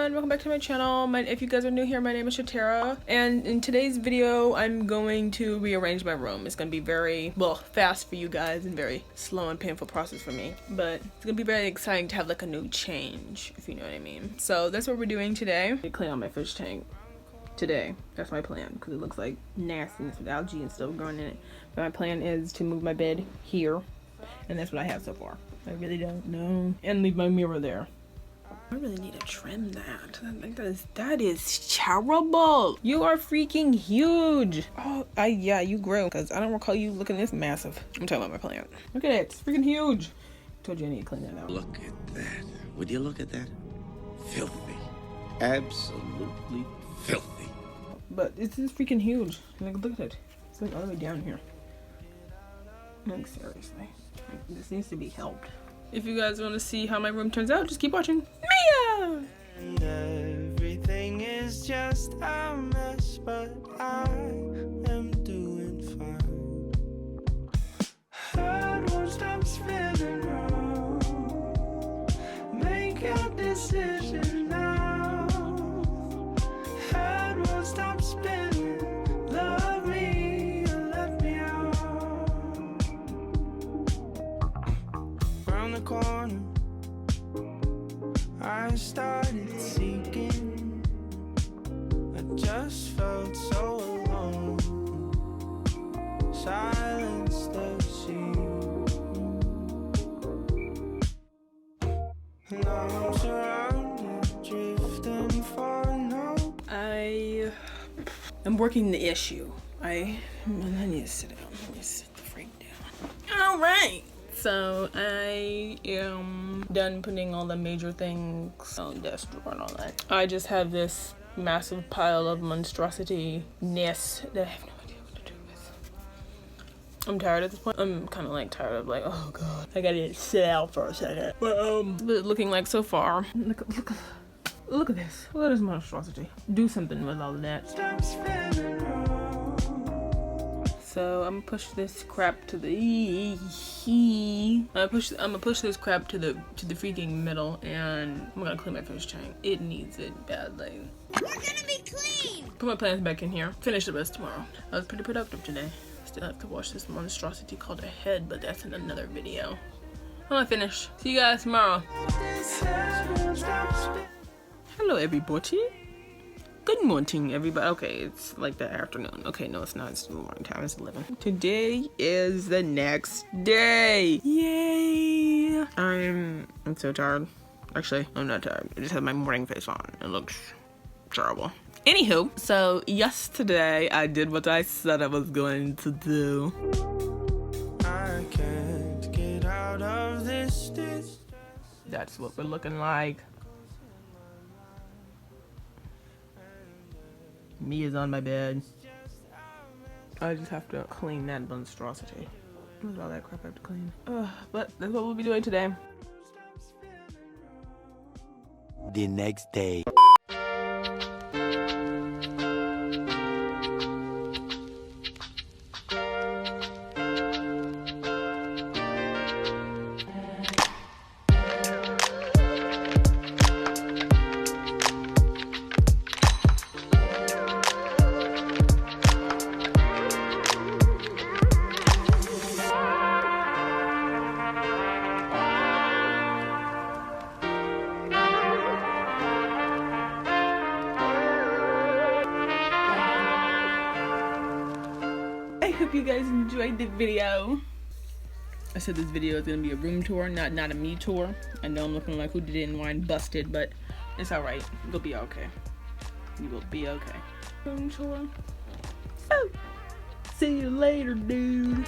everyone, welcome back to my channel. If you guys are new here, my name is Shateira, and in today's video I'm going to rearrange my room. It's gonna be very, well, fast for you guys and very slow and painful process for me, but it's gonna be very exciting to have like a new change, if you know what I mean. So that's what we're doing today. I clean out my fish tank today. That's my plan, because it looks like nastiness with algae and stuff growing in it. But my plan is to move my bed here, and that's what I have so far. I really don't know. And leave my mirror there. I really need to trim that. That is terrible. You are freaking huge. Oh, yeah, you grew. Because I don't recall you looking this massive. I'm talking about my plant. Look at it. It's freaking huge. Told you I need to clean that out. Look at that. Would you look at that? Filthy. Absolutely filthy. But it's just freaking huge. Like, look at it. It's like all the way down here. Like, seriously. Like, this needs to be helped. If you guys want to see how my room turns out, just keep watching. Mia! Everything is just a mess, but I am doing fine. Head won't stop spinning round. Make your decision now. Head won't stop spinning. Love me or let me out. Round the corner, I started seeking. I just felt so alone. Silence the sea. And I'm surrounded, drifting for no. I am working the issue. I need to sit down. Let me sit the freak down. All right. So I am done putting all the major things on the desk drawer and all that. I just have this massive pile of monstrosity-ness that I have no idea what to do with. I'm tired at this point. I'm kind of like tired of like, oh god, I gotta sit out for a second. But looking like so far, look at this. Look at this monstrosity. Do something with all of that. Stop spinning round. So I'm gonna push this crap to the I'm gonna push this crap to the freaking middle, and I'm gonna clean my fish tank. It needs it badly. We're gonna be clean! Put my plants back in here. Finish the rest tomorrow. I was pretty productive today. Still have to wash this monstrosity called a head, but that's in another video. I'm gonna finish. See you guys tomorrow. Hello everybody. Good morning, everybody. Okay, it's like the afternoon. Okay, no, it's not. It's the morning time. It's 11. Today is the next day. Yay! I'm so tired. Actually, I'm not tired. I just have my morning face on. It looks terrible. Anywho, so yesterday I did what I said I was going to do. I can't get out of this. That's what we're looking like. Mia's on my bed. I just have to clean that monstrosity. Look at all that crap I have to clean. But that's what we'll be doing today. The next day. I hope you guys enjoyed the video. I said this video is gonna be a room tour, not a me tour. I know I'm looking like who did it and wine busted, but it's alright. You'll be okay. You will be okay. Room tour. So, see you later, dude.